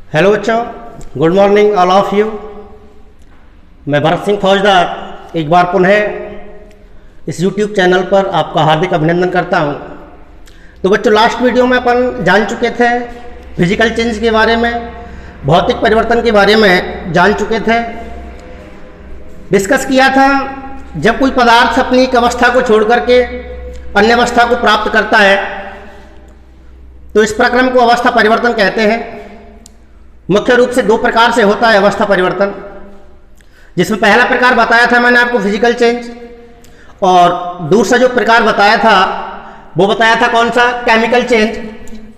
Hello बच्चों, good morning all of you. मैं भरत सिंह फौजदार एक बार पुनः इस YouTube चैनल पर आपका हार्दिक अभिनंदन करता हूं। तो बच्चों, लास्ट वीडियो में अपन जान चुके थे फिजिकल चेंज के बारे में, भौतिक परिवर्तन के बारे में जान चुके थे। डिस्कस किया था जब कोई पदार्थ अपनी एक अवस्था को छोड़ करके अन्य अवस्था को प्राप्त करता है तो इस प्रक्रम को अवस्था परिवर्तन कहते हैं। मुख्य रूप से दो प्रकार से होता है अवस्था परिवर्तन, जिसमें पहला प्रकार बताया था मैंने आपको फिजिकल चेंज, और दूसरा जो प्रकार बताया था वो बताया था कौन सा, केमिकल चेंज।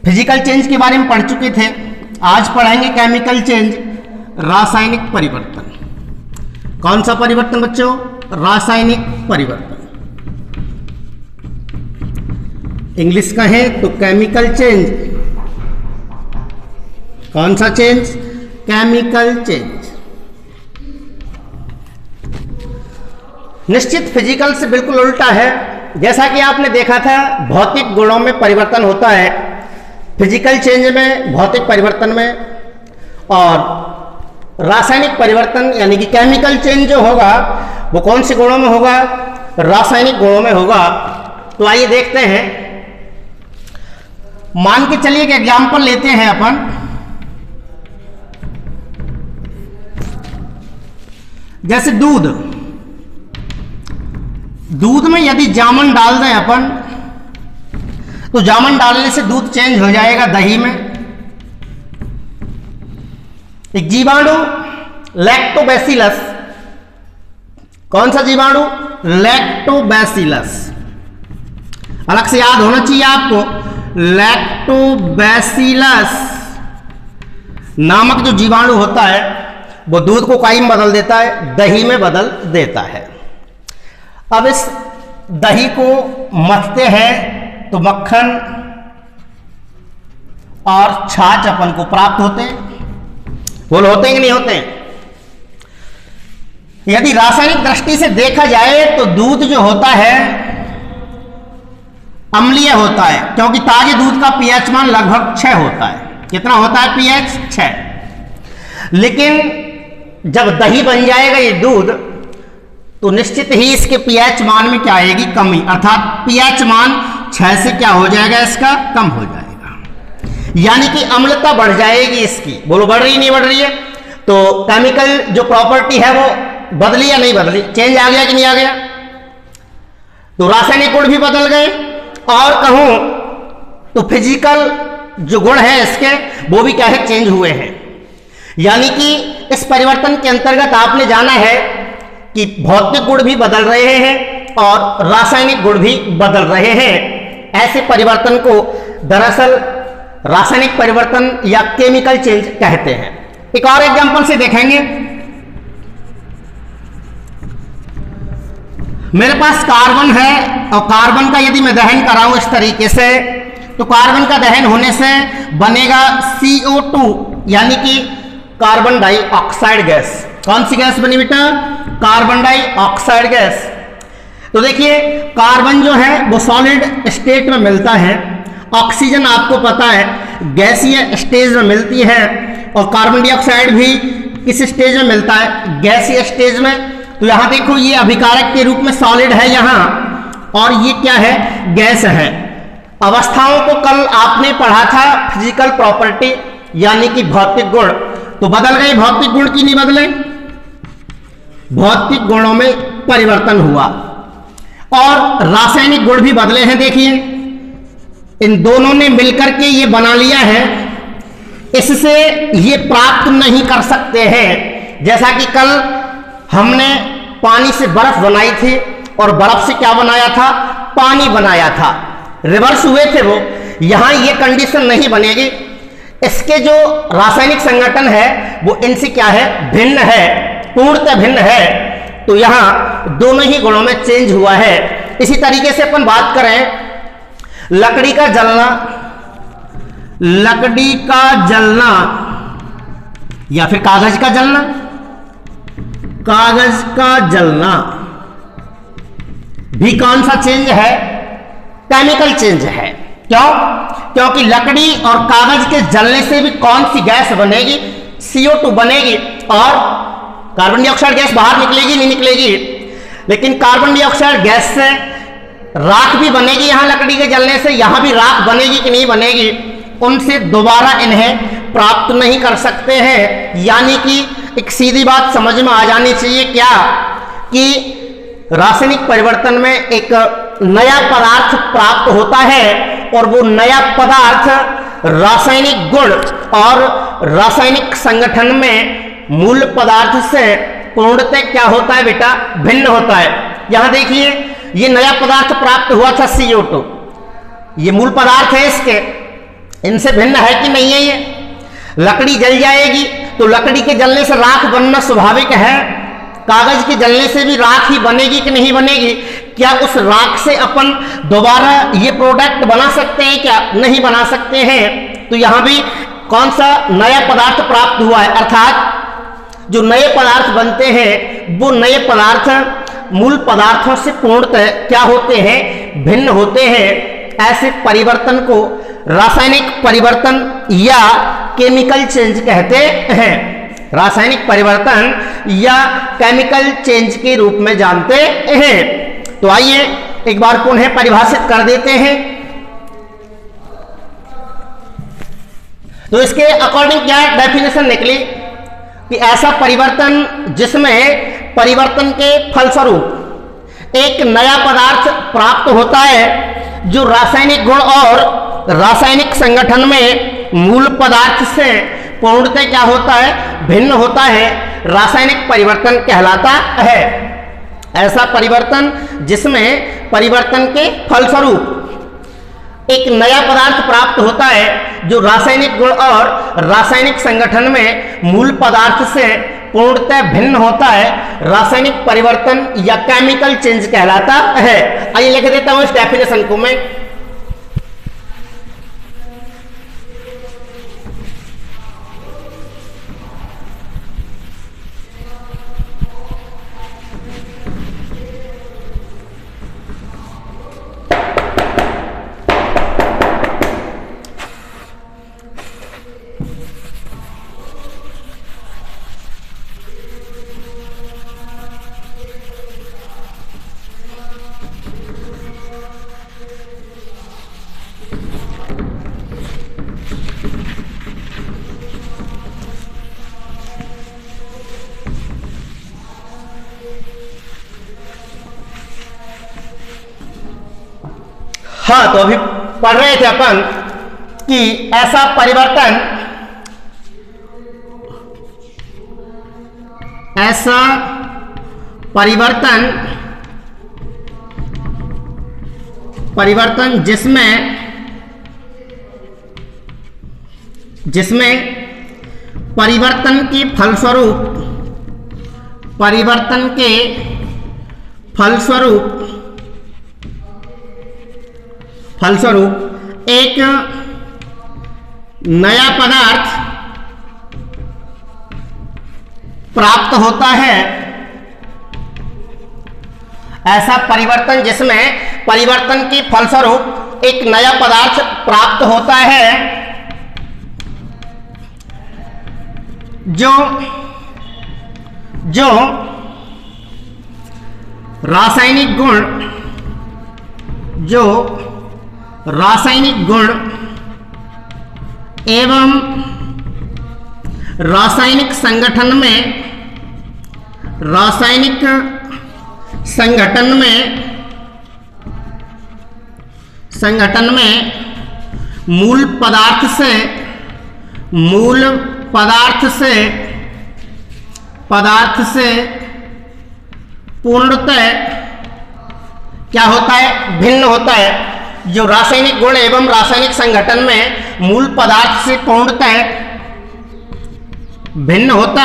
फिजिकल चेंज के बारे में पढ़ चुके थे, आज पढ़ेंगे केमिकल चेंज, रासायनिक परिवर्तन। कौन सा परिवर्तन बच्चों? रासायनिक परिवर्तन। इंग्लिश कहें तो केमिकल चेंज। कौन सा चेंज? Chemical change. निश्चित फिजिकल से बिल्कुल उल्टा है। जैसा कि आपने देखा था भौतिक गुणों में परिवर्तन होता है फिजिकल चेंज में, भौतिक परिवर्तन में, और रासायनिक परिवर्तन यानी कि केमिकल चेंज जो होगा वो कौन से गुणों में होगा? रासायनिक गुणों में होगा। तो आइए देखते हैं। मान के चलिए एक एग्जाम्पल लेते हैं अपन। जैसे दूध में यदि जामुन डाल दें अपन तो जामुन डालने से दूध चेंज हो जाएगा दही में। एक जीवाणु लैक्टोबैसिलस, कौन सा जीवाणु? लैक्टोबैसिलस। अलग से याद होना चाहिए आपको, लैक्टोबैसिलस नामक जो जीवाणु होता है वो दूध को काई में बदल देता है, दही में बदल देता है। अब इस दही को मथते हैं तो मक्खन और छाछ अपन को प्राप्त होते हैं। बोल होते हैं कि नहीं होते हैं? यदि रासायनिक दृष्टि से देखा जाए तो दूध जो होता है अम्लीय होता है, क्योंकि ताजे दूध का पीएच मान लगभग 6 होता है। कितना होता है पीएच? 6। लेकिन जब दही बन जाएगा ये दूध तो निश्चित ही इसके पीएच मान में क्या आएगी? कमी, अर्थात पीएच मान 6 से क्या हो जाएगा? इसका कम हो जाएगा, यानी कि अम्लता बढ़ जाएगी इसकी। बोलो बढ़ रही नहीं बढ़ रही है? तो केमिकल जो प्रॉपर्टी है वो बदली या नहीं बदली? चेंज आ गया कि नहीं आ गया? तो रासायनिक गुण भी बदल गए, और कहूं तो फिजिकल जो गुण है इसके वो भी क्या है? चेंज हुए हैं। यानी कि इस परिवर्तन के अंतर्गत आपने जाना है कि भौतिक गुण भी बदल रहे हैं और रासायनिक गुण भी बदल रहे हैं। ऐसे परिवर्तन को दरअसल रासायनिक परिवर्तन या केमिकल चेंज कहते हैं। एक और एग्जांपल से देखेंगे। मेरे पास कार्बन है और कार्बन का यदि मैं दहन कराऊं इस तरीके से तो कार्बन का दहन होने से बनेगा CO2 यानी कि कार्बन डाइऑक्साइड गैस। कौन सी गैस बनी बेटा? Carbon dioxide gas. तो देखिए कार्बन जो है वो सॉलिड स्टेट में मिलता है, ऑक्सीजन आपको पता है गैसीय स्टेज में मिलती है, और कार्बन डाइऑक्साइड भी किस स्टेज में मिलता है? गैसीय स्टेज में। तो यहां देखो ये अभिकारक के रूप में सॉलिड है यहां, और ये क्या है? गैस है। अवस्थाओं को कल आपने पढ़ा था फिजिकल प्रॉपर्टी यानी कि भौतिक गुण। तो बदल गए भौतिक गुण की नहीं बदले? भौतिक गुणों में परिवर्तन हुआ, और रासायनिक गुण भी बदले हैं। देखिए इन दोनों ने मिलकर के ये बना लिया है, इससे ये प्राप्त नहीं कर सकते हैं। जैसा कि कल हमने पानी से बर्फ बनाई थी और बर्फ से क्या बनाया था? पानी बनाया था। रिवर्स हुए थे वो। यहां ये कंडीशन नहीं बनेगी। इसके जो रासायनिक संगठन है वो इनसे क्या है? भिन्न है, पूर्णतः भिन्न है। तो यहां दोनों ही गुणों में चेंज हुआ है। इसी तरीके से अपन बात करें लकड़ी का जलना, लकड़ी का जलना या फिर कागज का जलना, कागज का जलना भी कौन सा चेंज है? केमिकल चेंज है। क्यों? क्योंकि लकड़ी और कागज के जलने से भी कौन सी गैस बनेगी? CO2 बनेगी, और कार्बन डाइऑक्साइड गैस बाहर निकलेगी नहीं निकलेगी? लेकिन कार्बन डाइऑक्साइड गैस से राख भी बनेगी, यहां लकड़ी के जलने से यहां भी राख बनेगी कि नहीं बनेगी? उनसे दोबारा इन्हें प्राप्त नहीं कर सकते हैं। यानी कि एक सीधी बात समझ में आ जानी चाहिए क्या, कि रासायनिक परिवर्तन में एक नया पदार्थ प्राप्त होता है, और वो नया पदार्थ रासायनिक गुण और रासायनिक संगठन में मूल पदार्थ से पूर्णतः क्या होता है बेटा? भिन्न होता है। यहां देखिए, ये नया पदार्थ प्राप्त हुआ था CO2, ये मूल पदार्थ है, इसके इनसे भिन्न है कि नहीं है? ये लकड़ी जल जाएगी तो लकड़ी के जलने से राख बनना स्वाभाविक है, कागज के जलने से भी राख ही बनेगी कि नहीं बनेगी? क्या उस राख से अपन दोबारा ये प्रोडक्ट बना सकते हैं क्या? नहीं बना सकते हैं। तो यहां भी कौन सा नया पदार्थ प्राप्त हुआ है, अर्थात जो नए पदार्थ बनते हैं वो नए पदार्थ मूल पदार्थों से पूर्णतः क्या होते हैं? भिन्न होते हैं। ऐसे परिवर्तन को रासायनिक परिवर्तन या केमिकल चेंज कहते हैं। रासायनिक परिवर्तन या केमिकल चेंज के रूप में जानते हैं। तो आइए एक बार पुनः परिभाषित कर देते हैं। तो इसके अकॉर्डिंग क्या डेफिनेशन निकली कि ऐसा परिवर्तन जिसमें परिवर्तन के फलस्वरूप एक नया पदार्थ प्राप्त होता है जो रासायनिक गुण और रासायनिक संगठन में मूल पदार्थ से पूर्णतः क्या होता है? भिन्न होता है, रासायनिक परिवर्तन कहलाता है। ऐसा परिवर्तन जिसमें परिवर्तन के फलस्वरूप एक नया पदार्थ प्राप्त होता है जो रासायनिक गुण और रासायनिक संगठन में मूल पदार्थ से पूर्णतः भिन्न होता है, रासायनिक परिवर्तन या केमिकल चेंज कहलाता है। आइए लिख देता हूं इस डेफिनेशन को मैं। हाँ, तो अभी पढ़ रहे थे अपन कि ऐसा परिवर्तन जिसमें परिवर्तन के फलस्वरूप एक नया पदार्थ प्राप्त होता है। ऐसा परिवर्तन जिसमें परिवर्तन के फलस्वरूप एक नया पदार्थ प्राप्त होता है जो रासायनिक गुण एवं रासायनिक संगठन में मूल पदार्थ से पूर्णतः क्या होता है? भिन्न होता है। जो रासायनिक गुण एवं रासायनिक संगठन में मूल पदार्थ से पूर्णतः भिन्न होता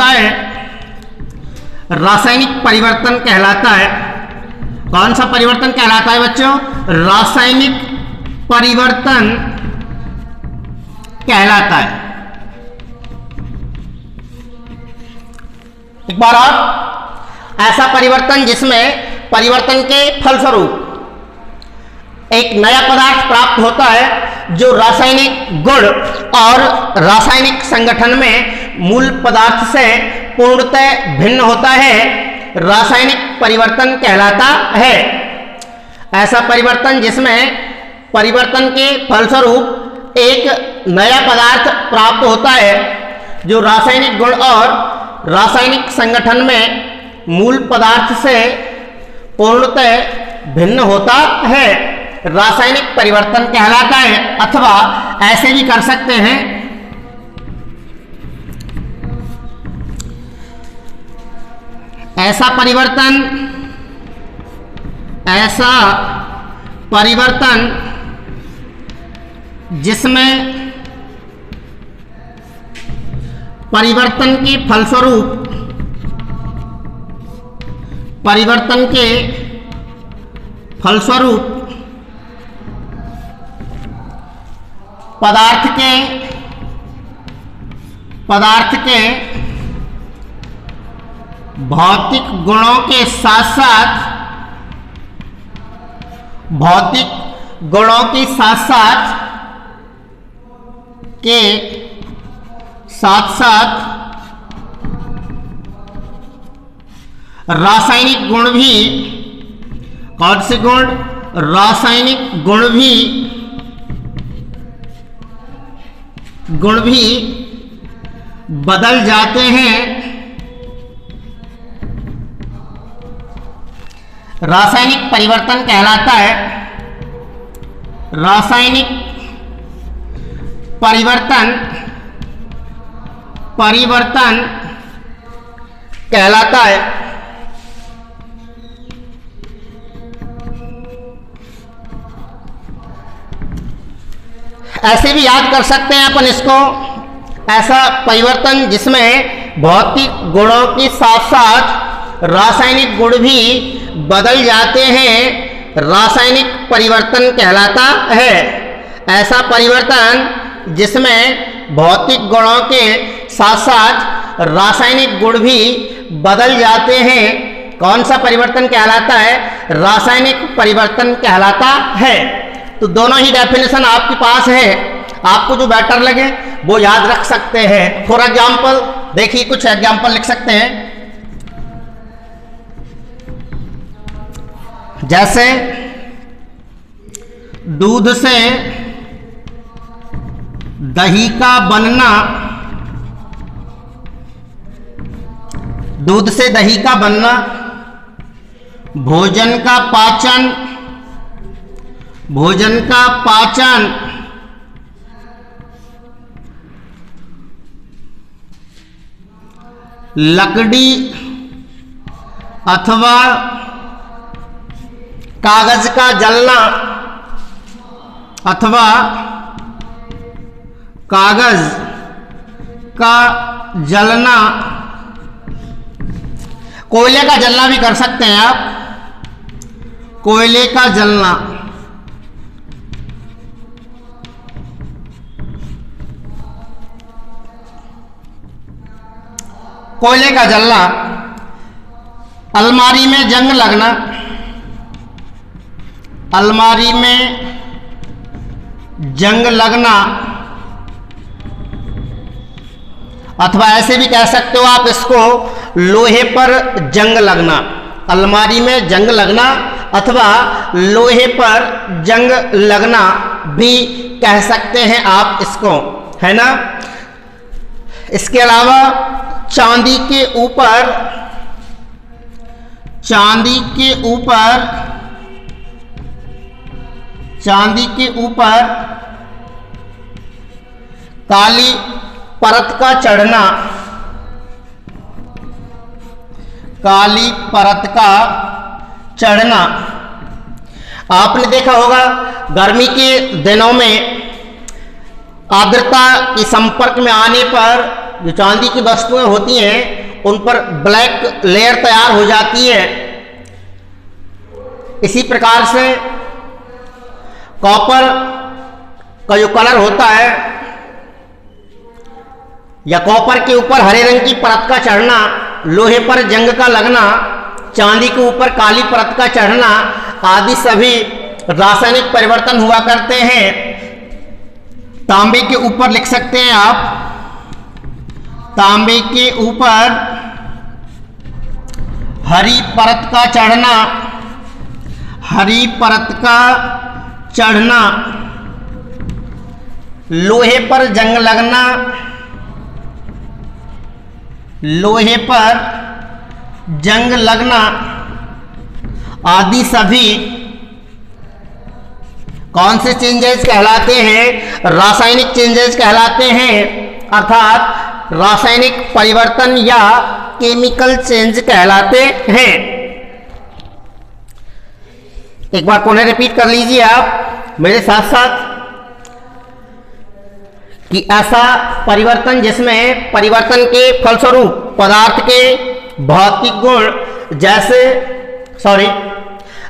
है रासायनिक परिवर्तन कहलाता है। कौन सा परिवर्तन कहलाता है बच्चों? रासायनिक परिवर्तन कहलाता है। एक बार और, ऐसा परिवर्तन जिसमें परिवर्तन के फलस्वरूप एक नया पदार्थ प्राप्त होता है जो रासायनिक गुण और रासायनिक संगठन में मूल पदार्थ से पूर्णतः भिन्न होता है, रासायनिक परिवर्तन कहलाता है। ऐसा परिवर्तन जिसमें परिवर्तन के फलस्वरूप एक नया पदार्थ प्राप्त होता है जो रासायनिक गुण और रासायनिक संगठन में मूल पदार्थ से पूर्णतः भिन्न होता है, रासायनिक परिवर्तन कहलाता है। अथवा ऐसे भी कर सकते हैं, ऐसा परिवर्तन जिसमें परिवर्तन के फलस्वरूप पदार्थ के भौतिक गुणों के साथ साथ रासायनिक गुण भी, कौन से गुण? रासायनिक गुण भी बदल जाते हैं, रासायनिक परिवर्तन कहलाता है। रासायनिक परिवर्तन कहलाता है। ऐसे भी याद कर सकते हैं अपन इसको, ऐसा परिवर्तन जिसमें भौतिक गुणों के साथ साथ रासायनिक गुण भी बदल जाते हैं, रासायनिक परिवर्तन कहलाता है। ऐसा परिवर्तन जिसमें भौतिक गुणों के साथ साथ रासायनिक गुण भी बदल जाते हैं, कौन सा परिवर्तन कहलाता है? रासायनिक परिवर्तन कहलाता है। तो दोनों ही डेफिनेशन आपके पास है, आपको जो बेटर लगे वो याद रख सकते हैं। फॉर एग्जाम्पल देखिए, कुछ एग्जाम्पल लिख सकते हैं, जैसे दूध से दही का बनना, भोजन का पाचन, लकड़ी अथवा कागज का जलना, अथवा कागज का जलना, कोयले का जलना भी कर सकते हैं आप, कोयले का जलना, कोयले का जलना, अलमारी में जंग लगना, अलमारी में जंग लगना, अथवा ऐसे भी कह सकते हो आप इसको, लोहे पर जंग लगना, अलमारी में जंग लगना अथवा लोहे पर जंग लगना भी कह सकते हैं आप इसको, है ना। इसके अलावा चांदी के ऊपर काली परत का चढ़ना, काली परत का चढ़ना। आपने देखा होगा गर्मी के दिनों में आर्द्रता के संपर्क में आने पर जो चांदी की वस्तुएं होती हैं उन पर ब्लैक लेयर तैयार हो जाती है। इसी प्रकार से कॉपर का जो कलर होता है या कॉपर के ऊपर हरे रंग की परत का चढ़ना, लोहे पर जंग का लगना, चांदी के ऊपर काली परत का चढ़ना आदि सभी रासायनिक परिवर्तन हुआ करते हैं। तांबे के ऊपर लिख सकते हैं आप, तांबे के ऊपर हरी परत का चढ़ना, हरी परत का चढ़ना, लोहे पर जंग लगना, लोहे पर जंग लगना आदि सभी कौन से चेंजेस कहलाते हैं? रासायनिक चेंजेस कहलाते हैं, अर्थात रासायनिक परिवर्तन या केमिकल चेंज कहलाते हैं। एक बार पुनः रिपीट कर लीजिए आप मेरे साथ साथ कि ऐसा परिवर्तन जिसमें परिवर्तन के फलस्वरूप पदार्थ के भौतिक गुण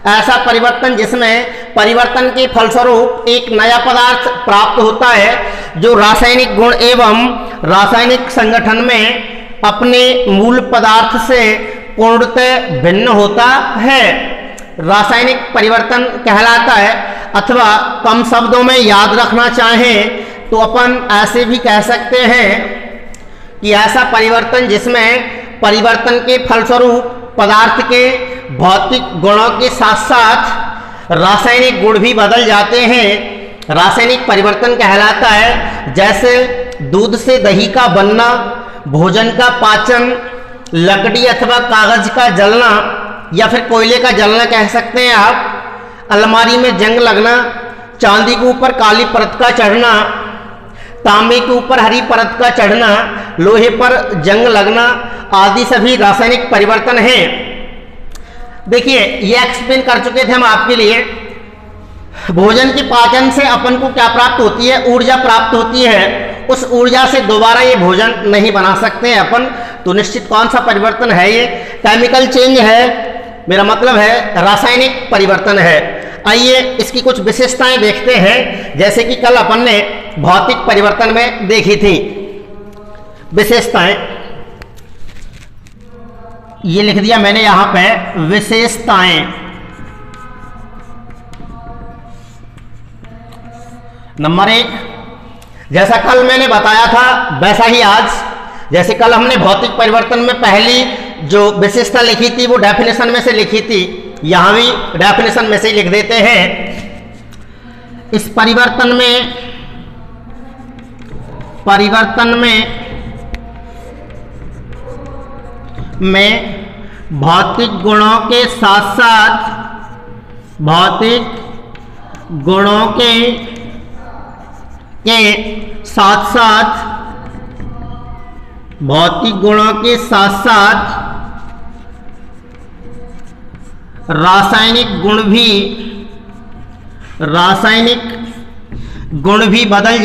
ऐसा परिवर्तन जिसमें परिवर्तन के फलस्वरूप एक नया पदार्थ प्राप्त होता है जो रासायनिक गुण एवं रासायनिक संगठन में अपने मूल पदार्थ से पूर्णतः भिन्न होता है, रासायनिक परिवर्तन कहलाता है। अथवा कम शब्दों में याद रखना चाहें तो अपन ऐसे भी कह सकते हैं कि ऐसा परिवर्तन जिसमें परिवर्तन के फलस्वरूप पदार्थ के भौतिक गुणों के साथ साथ रासायनिक गुण भी बदल जाते हैं, रासायनिक परिवर्तन कहलाता है। जैसे दूध से दही का बनना, भोजन का पाचन, लकड़ी अथवा कागज का जलना या फिर कोयले का जलना कह सकते हैं आप, अलमारी में जंग लगना, चांदी के ऊपर काली परत का चढ़ना, तांबे के ऊपर हरी परत का चढ़ना, लोहे पर जंग लगना आदि सभी रासायनिक परिवर्तन हैं। देखिए ये एक्सप्लेन कर चुके थे हम आपके लिए। भोजन के पाचन से अपन को क्या प्राप्त होती है? ऊर्जा प्राप्त होती है। उस ऊर्जा से दोबारा ये भोजन नहीं बना सकते हैं अपन, तो निश्चित कौन सा परिवर्तन है? ये केमिकल चेंज है, मेरा मतलब है रासायनिक परिवर्तन है। आइए इसकी कुछ विशेषताएं देखते हैं, जैसे कि कल अपन ने भौतिक परिवर्तन में देखी थी विशेषताएं। ये लिख दिया मैंने यहां पे विशेषताएं। नंबर 1, जैसा कल मैंने बताया था वैसा ही आज, जैसे कल हमने भौतिक परिवर्तन में पहली जो विशेषता लिखी थी वो डेफिनेशन में से लिखी थी, यहां भी डेफिनेशन में से ही लिख देते हैं। इस परिवर्तन में भौतिक गुणों के साथ साथ रासायनिक गुण भी बदल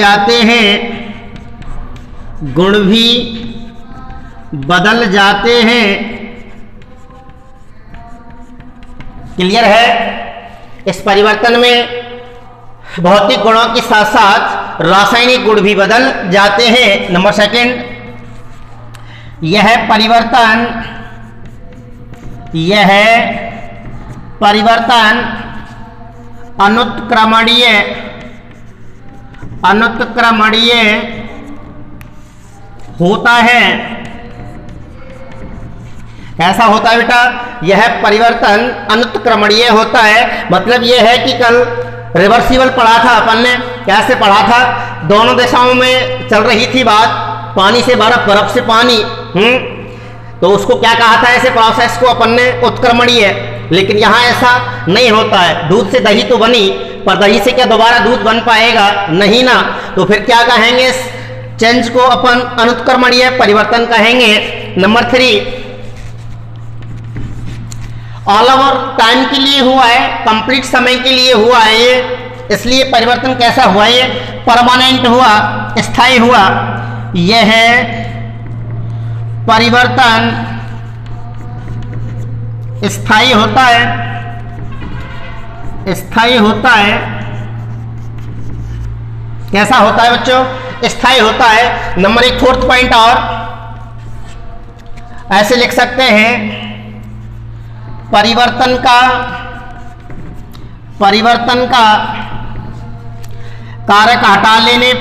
जाते हैं, क्लियर है? इस परिवर्तन में भौतिक गुणों के साथ साथ रासायनिक गुण भी बदल जाते हैं। नंबर 2, यह परिवर्तन अनुत्क्रमणीय होता है। कैसा होता है बेटा? यह परिवर्तन अनुत्क्रमणीय होता है। मतलब यह है कि कल रिवर्सिबल पढ़ा था अपन ने। कैसे पढ़ा था? दोनों दिशाओं में चल रही थी बात, पानी से बर्फ, बर्फ से पानी, तो उसको क्या कहा था? ऐसे प्रोसेस को अपन ने उत्क्रमणीय। लेकिन यहाँ ऐसा नहीं होता है। दूध से दही तो बनी, पर दही से क्या दोबारा दूध बन पाएगा? नहीं ना। तो फिर क्या कहेंगे? इस चेंज को अपन अनुत्क्रमणीय परिवर्तन कहेंगे। नंबर 3, ऑल ओवर टाइम के लिए हुआ है, कंप्लीट समय के लिए हुआ है ये, इसलिए परिवर्तन कैसा हुआ? ये परमानेंट हुआ, स्थायी हुआ। यह परिवर्तन स्थायी होता है। कैसा होता है बच्चों? स्थायी होता है। नंबर 1, 4th पॉइंट और ऐसे लिख सकते हैं, परिवर्तन का परिवर्तन का कारक हटा लेने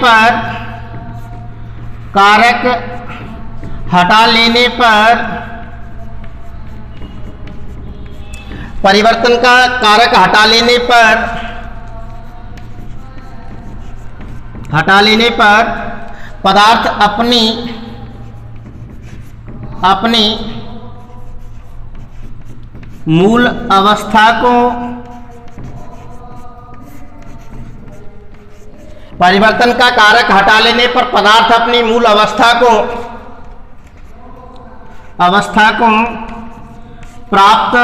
पर परिवर्तन का कारक हटा लेने पर पदार्थ अपनी मूल अवस्था को परिवर्तन का कारक हटा लेने पर पदार्थ अपनी मूल अवस्था को प्राप्त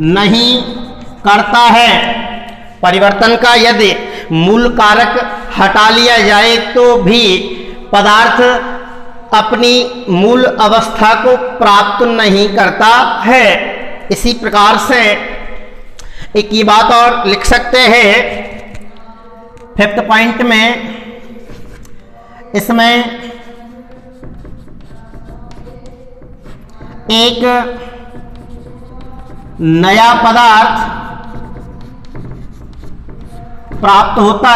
नहीं करता है। परिवर्तन का यदि मूल कारक हटा लिया जाए तो भी पदार्थ अपनी मूल अवस्था को प्राप्त नहीं करता है। इसी प्रकार से एक ये बात और लिख सकते हैं 5th पॉइंट में, इसमें एक नया पदार्थ प्राप्त होता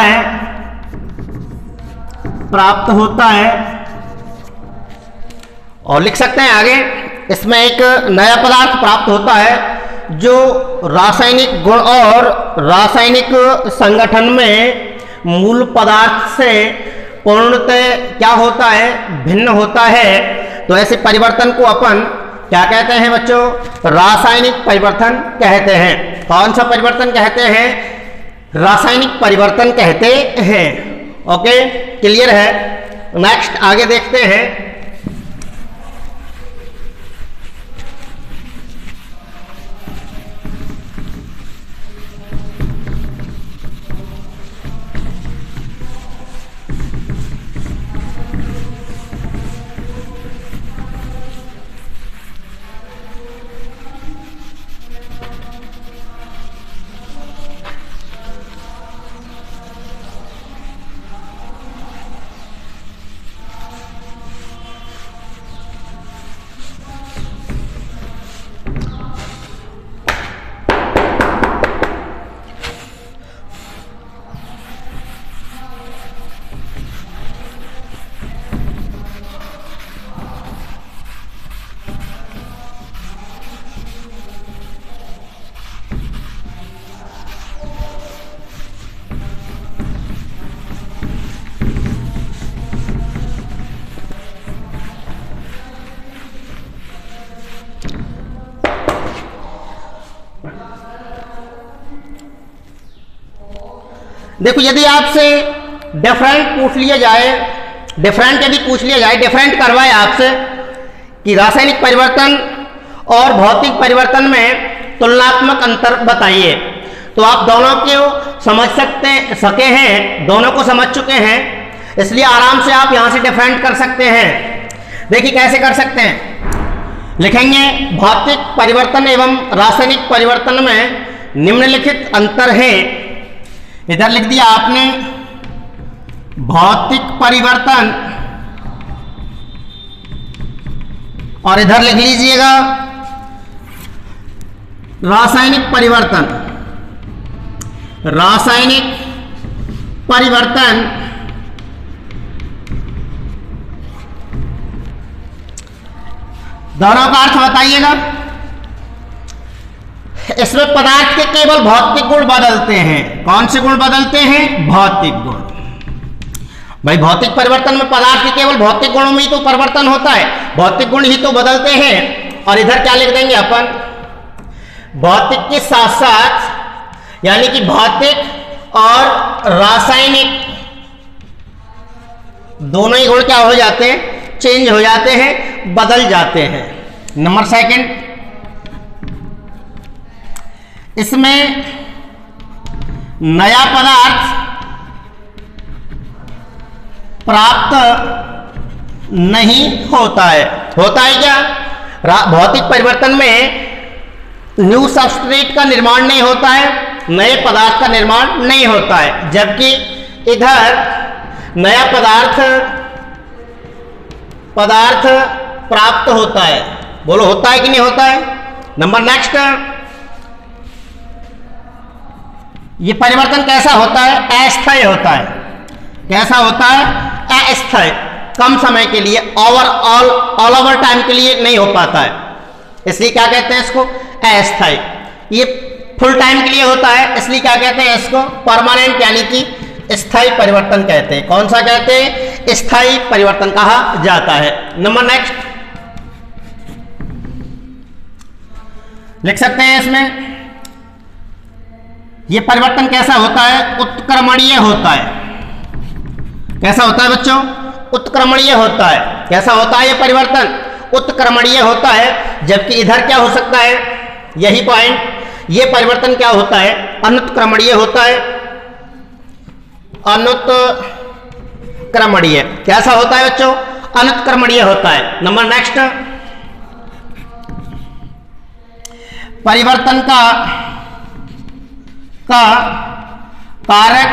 है और लिख सकते हैं आगे, इसमें एक नया पदार्थ प्राप्त होता है जो रासायनिक गुण और रासायनिक संगठन में मूल पदार्थ से पूर्णतः क्या होता है, भिन्न होता है। तो ऐसे परिवर्तन को अपन क्या कहते हैं बच्चों? रासायनिक परिवर्तन कहते हैं। कौन सा परिवर्तन कहते हैं? रासायनिक परिवर्तन कहते हैं। ओके, क्लियर है? नेक्स्ट आगे देखते हैं। देखो, यदि आपसे डिफरेंट पूछ लिया जाए, डिफरेंट करवाए आपसे कि रासायनिक परिवर्तन और भौतिक परिवर्तन में तुलनात्मक अंतर बताइए, तो आप दोनों को समझ सके हैं, दोनों को समझ चुके हैं, इसलिए आराम से आप यहां से डिफरेंट कर सकते हैं। देखिए कैसे कर सकते हैं, लिखेंगे भौतिक परिवर्तन एवं रासायनिक परिवर्तन में निम्नलिखित अंतर है। इधर लिख दिया आपने भौतिक परिवर्तन और इधर लिख लीजिएगा रासायनिक परिवर्तन। दोनों का अर्थ बताइएगा। इसमें पदार्थ के केवल भौतिक गुण बदलते हैं। कौन से गुण बदलते हैं? भौतिक गुण। भाई भौतिक परिवर्तन में पदार्थ के केवल भौतिक गुणों में ही तो परिवर्तन होता है, भौतिक गुण ही तो बदलते हैं। और इधर क्या लिख देंगे अपन, भौतिक के साथ साथ यानी कि भौतिक और रासायनिक दोनों ही गुण क्या हो जाते हैं? चेंज हो जाते हैं, बदल जाते हैं। नंबर सेकंड, इसमें नया पदार्थ प्राप्त नहीं होता है। होता है क्या? भौतिक परिवर्तन में न्यू सबस्ट्रेट का निर्माण नहीं होता है, नए पदार्थ का निर्माण नहीं होता है, जबकि इधर नया पदार्थ प्राप्त होता है। बोलो होता है कि नहीं होता है? नंबर नेक्स्ट, ये परिवर्तन कैसा होता है? अस्थायी होता है। कैसा होता है? अस्थायी, कम समय के लिए, ओवरऑल ऑल ओवर टाइम के लिए नहीं हो पाता है, इसलिए क्या कहते हैं इसको? अस्थायी। ये फुल टाइम के लिए होता है, इसलिए क्या कहते हैं इसको? परमानेंट, यानी कि स्थायी परिवर्तन कहते हैं। कौन सा कहते हैं? स्थायी परिवर्तन कहा जाता है। नंबर नेक्स्ट लिख सकते हैं इसमें, ये परिवर्तन कैसा होता है? उत्क्रमणीय होता है। कैसा होता है बच्चों? उत्क्रमणीय होता है। कैसा होता है ये परिवर्तन? उत्क्रमणीय होता है। जबकि इधर क्या हो सकता है? यही पॉइंट, ये परिवर्तन क्या होता है? अनुत्क्रमणीय होता है। अनुत्क्रमणीय कैसा होता है बच्चों? अनुत्क्रमणीय होता है। नंबर नेक्स्ट, परिवर्तन का कारक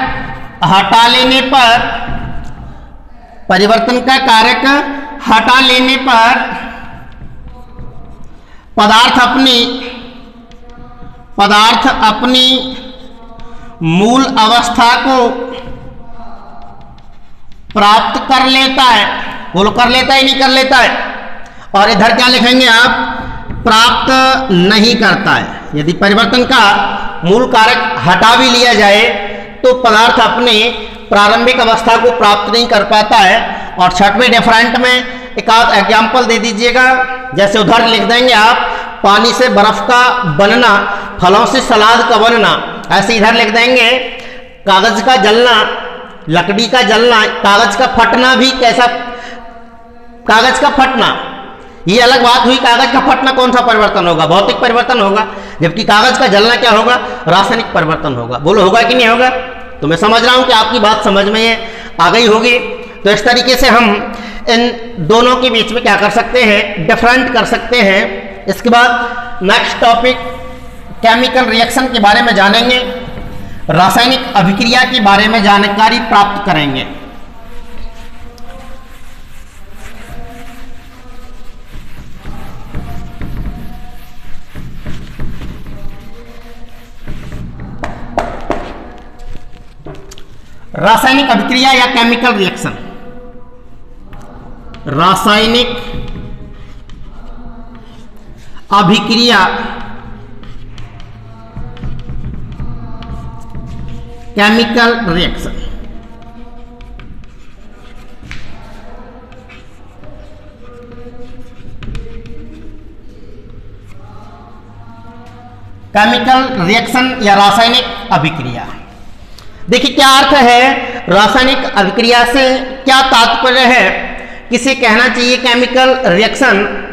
हटा लेने पर, परिवर्तन का कारक हटा लेने पर पदार्थ अपनी मूल अवस्था को प्राप्त कर लेता है। बोलो, कर लेता है नहीं कर लेता है? और इधर क्या लिखेंगे आप? प्राप्त नहीं करता है। यदि परिवर्तन का मूल कारक हटा भी लिया जाए तो पदार्थ अपने प्रारंभिक अवस्था को प्राप्त नहीं कर पाता है। और छठवें डिफरेंट में एक आध एग्जाम्पल दे दीजिएगा। जैसे उधर लिख देंगे आप, पानी से बर्फ का बनना, फलों से सलाद का बनना। ऐसे इधर लिख देंगे, कागज का जलना, लकड़ी का जलना, कागज का फटना भी कैसा? कागज का फटना, ये अलग बात हुई। कागज का फटना कौन सा परिवर्तन होगा? भौतिक परिवर्तन होगा। जबकि कागज का जलना क्या होगा? रासायनिक परिवर्तन होगा। बोलो, होगा कि नहीं होगा? तो मैं समझ रहा हूं कि आपकी बात समझ में आ गई होगी। तो इस तरीके से हम इन दोनों के बीच में क्या कर सकते हैं? डिफरेंट कर सकते हैं। इसके बाद नेक्स्ट टॉपिक केमिकल रिएक्शन के बारे में जानेंगे, रासायनिक अभिक्रिया के बारे में जानकारी प्राप्त करेंगे। रासायनिक अभिक्रिया या केमिकल रिएक्शन। रासायनिक अभिक्रिया केमिकल रिएक्शन। केमिकल रिएक्शन या रासायनिक अभिक्रिया, देखिए क्या अर्थ है रासायनिक अभिक्रिया से, क्या तात्पर्य है, किसे कहना चाहिए केमिकल रिएक्शन।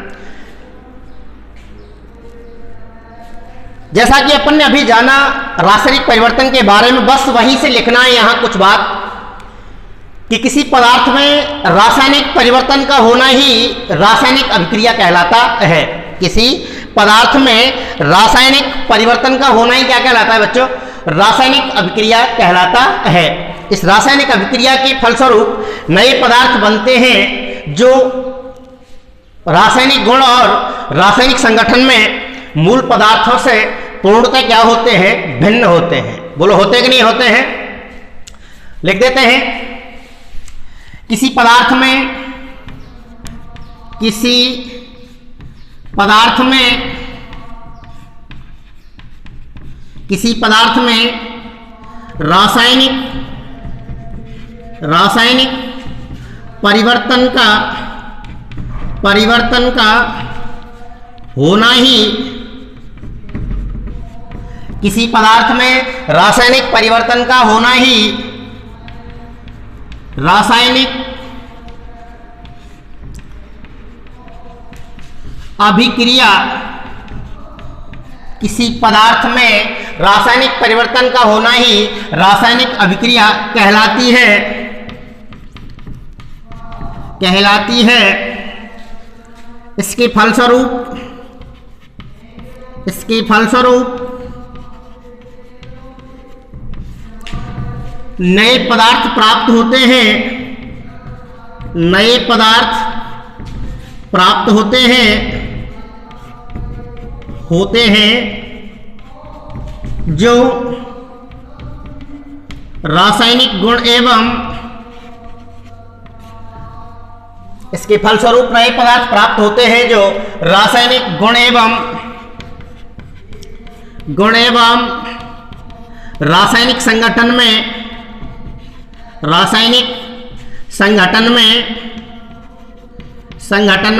जैसा कि अपन ने अभी जाना रासायनिक परिवर्तन के बारे में, बस वहीं से लिखना है यहां कुछ बात कि किसी पदार्थ में रासायनिक परिवर्तन का होना ही रासायनिक अभिक्रिया कहलाता है। किसी पदार्थ में रासायनिक परिवर्तन का होना ही क्या कहलाता है बच्चों? रासायनिक अभिक्रिया कहलाता है। इस रासायनिक अभिक्रिया के फलस्वरूप नए पदार्थ बनते हैं जो रासायनिक गुण और रासायनिक संगठन में मूल पदार्थों से पूर्णतः क्या होते हैं? भिन्न होते हैं। बोलो, होते कि नहीं होते हैं? लिख देते हैं, किसी पदार्थ में रासायनिक परिवर्तन का होना ही, किसी पदार्थ में रासायनिक परिवर्तन का होना ही रासायनिक अभिक्रिया, किसी पदार्थ में रासायनिक परिवर्तन का होना ही रासायनिक अभिक्रिया कहलाती है। इसके फलस्वरूप नए पदार्थ प्राप्त होते हैं जो रासायनिक गुण एवं इसके फलस्वरूप नए पदार्थ प्राप्त होते हैं जो रासायनिक गुण एवं रासायनिक संगठन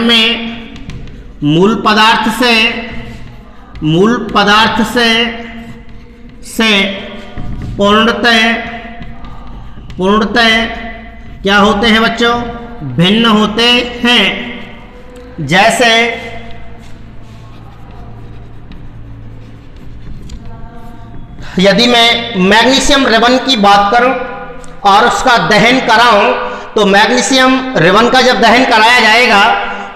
में मूल पदार्थ से पूर्णतः क्या होते हैं बच्चों, भिन्न होते हैं। जैसे यदि मैं मैग्नीशियम रिबन की बात करूं और उसका दहन कराऊं, तो मैग्नीशियम रिबन का जब दहन कराया जाएगा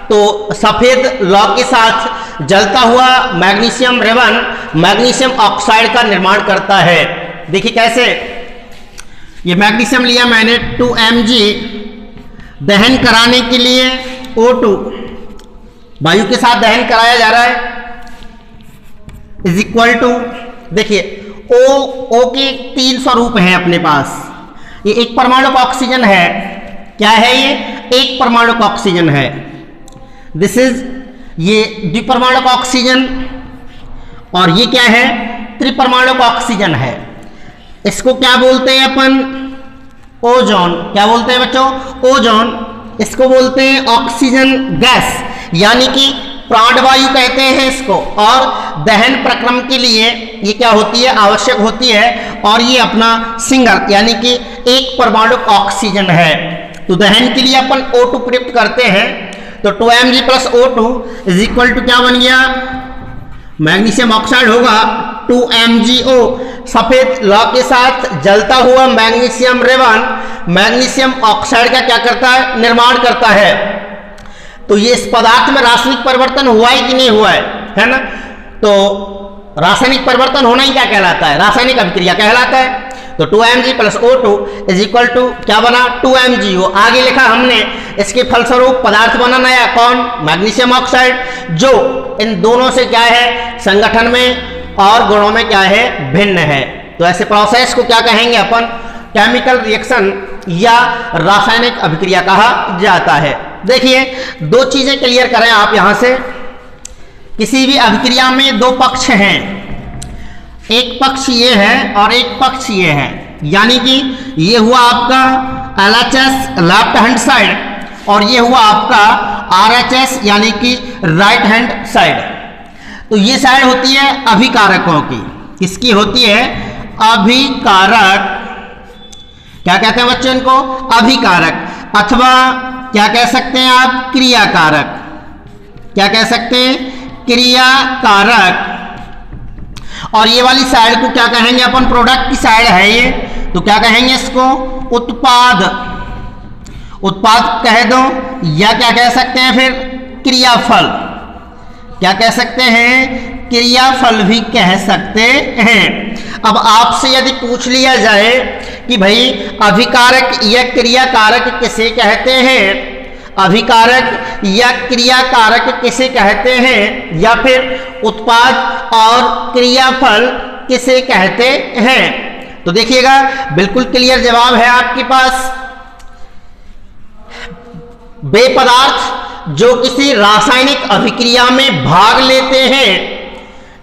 तो सफेद लौ के साथ जलता हुआ मैग्नीशियम रिबन मैग्नीशियम ऑक्साइड का निर्माण करता है। देखिए कैसे, ये मैग्नीशियम लिया मैंने 2 mg, दहन कराने के लिए O2 वायु के साथ दहन कराया जा रहा है, इज इक्वल टू, देखिए O के 3 स्वरूप हैं अपने पास। ये एक परमाणु ऑक्सीजन है, क्या है ये, एक परमाणु ऑक्सीजन है। दिस इज, ये द्विपरमाणु ऑक्सीजन, और ये क्या है, त्रिपरमाणु ऑक्सीजन है। इसको क्या बोलते हैं अपन, ओजोन। क्या बोलते हैं बच्चों, ओजोन। इसको बोलते हैं ऑक्सीजन गैस, यानी कि प्राणवायु कहते हैं इसको, और दहन प्रक्रम के लिए ये क्या होती है, आवश्यक होती है, और ये अपना सिंगल यानी कि एक परमाणु ऑक्सीजन है। तो दहन के लिए अपन O2 प्रयुक्त करते हैं, तो 2 mg plus O2 is equal to क्या बन गया, मैग्नीशियम ऑक्साइड होगा 2 MgO। सफेद लौ के साथ जलता हुआ मैग्नीशियम रिबन मैग्नीशियम ऑक्साइड का क्या करता है, निर्माण करता है। तो ये इस पदार्थ में रासायनिक परिवर्तन हुआ है कि नहीं हुआ है ना। तो रासायनिक परिवर्तन होना ही क्या कहलाता है, रासायनिक अभिक्रिया कहलाता है। तो 2 mg plus O2 is equal to क्या बना, 2 MgO। आगे लिखा हमने, इसके फलस्वरूप पदार्थ बना नया, कौन, मैग्नीशियम ऑक्साइड, जो इन दोनों से क्या है, संगठन में और गुणों में क्या है, भिन्न है। तो ऐसे प्रोसेस को क्या कहेंगे अपन, केमिकल रिएक्शन या रासायनिक अभिक्रिया कहा जाता है। देखिए 2 चीजें क्लियर करें आप यहां से, किसी भी अभिक्रिया में 2 पक्ष हैं, एक पक्ष ये है और एक पक्ष ये है, यानी कि ये हुआ आपका LHS लेफ्ट हैंड साइड, और ये हुआ आपका RHS यानी कि राइट हैंड साइड। तो ये साइड होती है अभिकारकों की, किसकी होती है, अभिकारक। क्या कहते हैं बच्चों इनको, अभिकारक, अथवा क्या कह सकते हैं आप, क्रियाकारक। क्या कह सकते हैं, क्रियाकारक। और ये वाली साइड को क्या कहेंगे अपन, प्रोडक्ट की साइड है ये, तो क्या कहेंगे इसको, उत्पाद। उत्पाद कह दो, या क्या कह सकते हैं फिर, क्रियाफल। क्या कह सकते हैं, क्रियाफल भी कह सकते हैं। अब आपसे यदि पूछ लिया जाए कि भाई अभिकारक या क्रियाकारक किसे कहते हैं, अभिकारक या क्रियाकारक किसे कहते हैं, या फिर उत्पाद और क्रियाफल किसे कहते हैं। तो देखिएगा बिल्कुल क्लियर जवाब है आपके पास, वे पदार्थ जो किसी रासायनिक अभिक्रिया में भाग लेते हैं,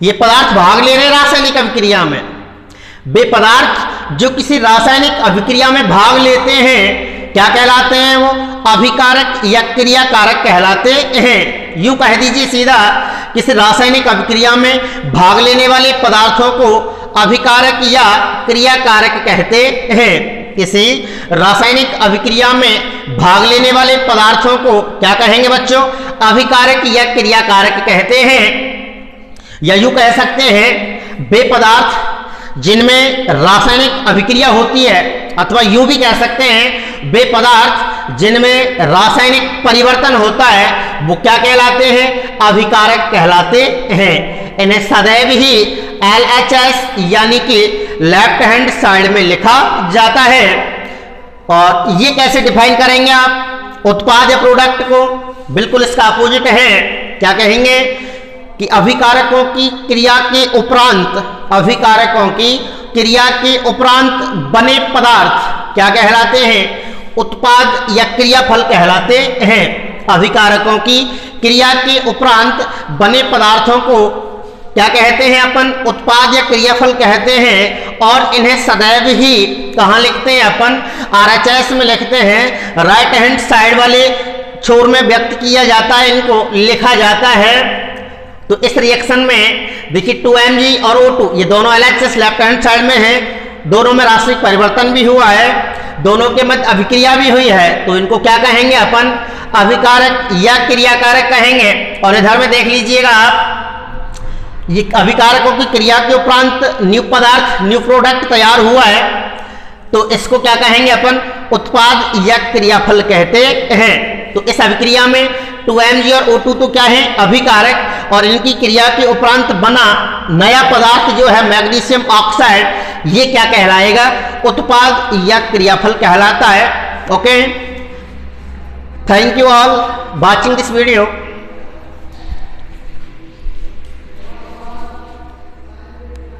ये पदार्थ भाग ले रहे हैं रासायनिक अभिक्रिया में, वे पदार्थ जो किसी रासायनिक अभिक्रिया में भाग लेते हैं क्या कहलाते हैं, वो अभिकारक या क्रियाकारक कहलाते हैं। यूं कह दीजिए सीधा, किसी रासायनिक अभिक्रिया में भाग लेने वाले पदार्थों को अभिकारक या क्रियाकारक कहते हैं। किसी रासायनिक अभिक्रिया में भाग लेने वाले पदार्थों को क्या कहेंगे बच्चों, अभिकारक या क्रियाकारक कहते हैं। या यूं कह सकते हैं, वे पदार्थ जिनमें रासायनिक अभिक्रिया होती है, अथवा यूं भी कह सकते हैं वे पदार्थ जिनमें रासायनिक परिवर्तन होता है, वो क्या कहलाते हैं, अभिकारक कहलाते हैं। इन्हें सदैव ही LHS यानी कि लेफ्ट हैंड साइड में लिखा जाता है। और ये कैसे डिफाइन करेंगे आप उत्पाद या प्रोडक्ट को, बिल्कुल इसका अपोजिट है। क्या कहेंगे कि अभिकारकों की क्रिया के उपरांत, अभिकारकों की क्रिया के उपरांत बने पदार्थ क्या कहलाते हैं? उत्पाद या क्रियाफल कहलाते हैं। अभिकारकों की क्रिया के उपरांत बने पदार्थों को क्या कहते हैं अपन? उत्पाद या क्रियाफल कहते हैं। और इन्हें सदैव ही कहाँ लिखते हैं अपन? RHS में लिखते हैं, राइट हैंड साइड वाले छोर में व्यक्त किया जाता है, इनको लिखा जाता है। तो इस रिएक्शन में देखिए 2Mg और O2 ये दोनों LHS लेफ्ट हैंड साइड में है, दोनों में रासायनिक परिवर्तन भी हुआ है, दोनों के मध्य अभिक्रिया भी हुई है, तो इनको क्या कहेंगे अपन? अभिकारक या क्रियाकारक कहेंगे। और इधर में देख लीजिएगा आप, ये अभिकारकों की क्रिया के उपरांत न्यू पदार्थ, न्यू प्रोडक्ट तैयार हुआ है, तो इसको क्या कहेंगे अपन? उत्पाद या क्रियाफल कहते हैं। तो इस अभिक्रिया में 2Mg और O2 तो क्या है? अभिकारक, और इनकी क्रिया के उपरांत बना नया पदार्थ जो है मैग्नीशियम ऑक्साइड, ये क्या कहलाएगा? उत्पाद या क्रियाफल कहलाता है। Okay, thank you all watching this video.